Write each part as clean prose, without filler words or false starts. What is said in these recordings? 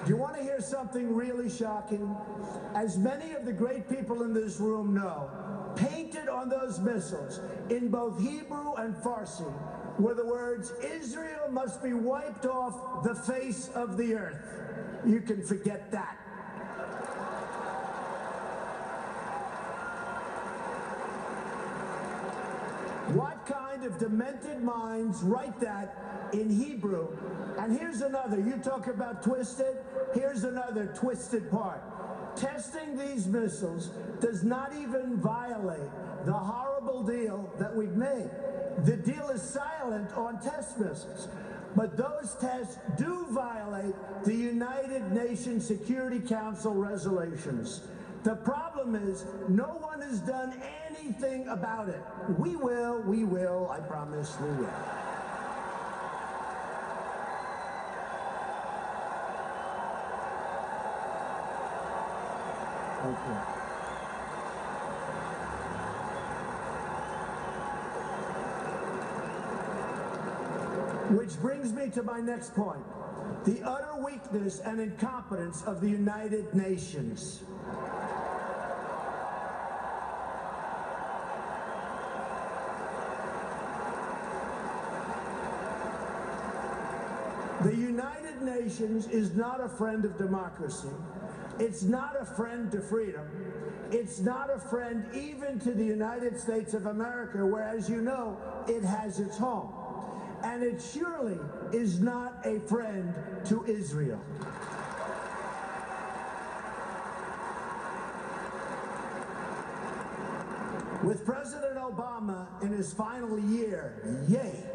Do you want to hear something really shocking? As many of the great people in this room know, painted on those missiles in both Hebrew and Farsi were the words, "Israel must be wiped off the face of the earth." You can forget that. What kind of demented minds write that in Hebrew? And here's another. You talk about twisted. Here's another twisted part. Testing these missiles does not even violate the horrible deal that we've made. The deal is silent on test missiles. But those tests do violate the United Nations Security Council resolutions. The problem is, no one has done anything about it. We will, I promise we will. Okay. Which brings me to my next point. The utter weakness and incompetence of the United Nations. The United Nations is not a friend of democracy. It's not a friend to freedom. It's not a friend even to the United States of America, where, as you know, it has its home. And it surely is not a friend to Israel. With President Obama in his final year, yay.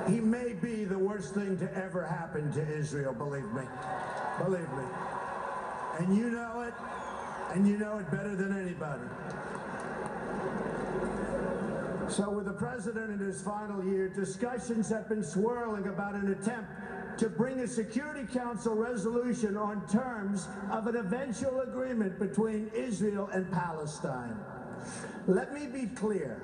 He may be the worst thing to ever happen to Israel, believe me. Believe me. And you know it, and you know it better than anybody. So with the president in his final year, discussions have been swirling about an attempt to bring a Security Council resolution on terms of an eventual agreement between Israel and Palestine. Let me be clear.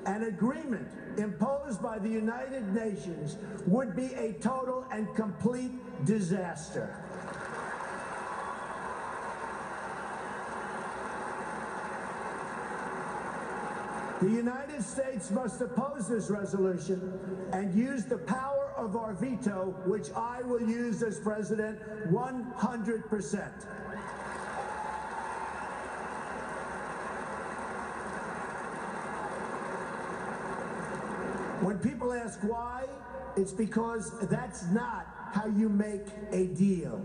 An agreement imposed by the United Nations would be a total and complete disaster. The United States must oppose this resolution and use the power of our veto, which I will use as president 100%. When people ask why, it's because that's not how you make a deal.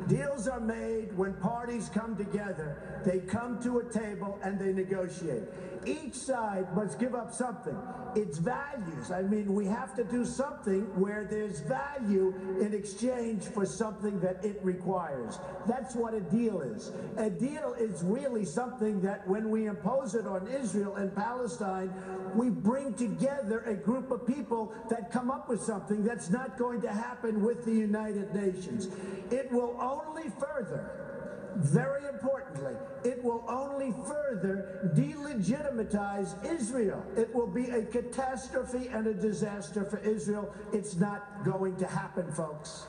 Deals are made when parties come together. They come to a table and they negotiate. Each side must give up something. It's values. I mean, we have to do something where there's value in exchange for something that it requires. That's what a deal is. A deal is really something that when we impose it on Israel and Palestine, we bring together a group of people that come up with something that's not going to happen with the United Nations. It will only further, very importantly, it will only further delegitimize Israel. It will be a catastrophe and a disaster for Israel. It's not going to happen, folks.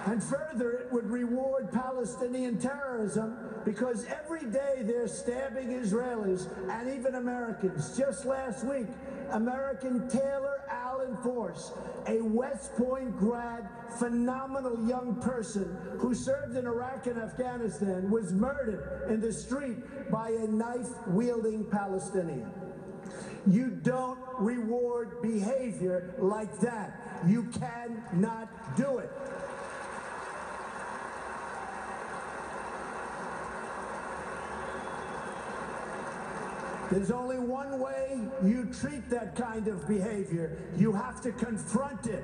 And further, it would reward Palestinian terrorism because every day they're stabbing Israelis and even Americans. Just last week, American Taylor Allen Force, a West Point grad, phenomenal young person who served in Iraq and Afghanistan, was murdered in the street by a knife-wielding Palestinian. You don't reward behavior like that. You cannot do it. There's only one way you treat that kind of behavior. You have to confront it.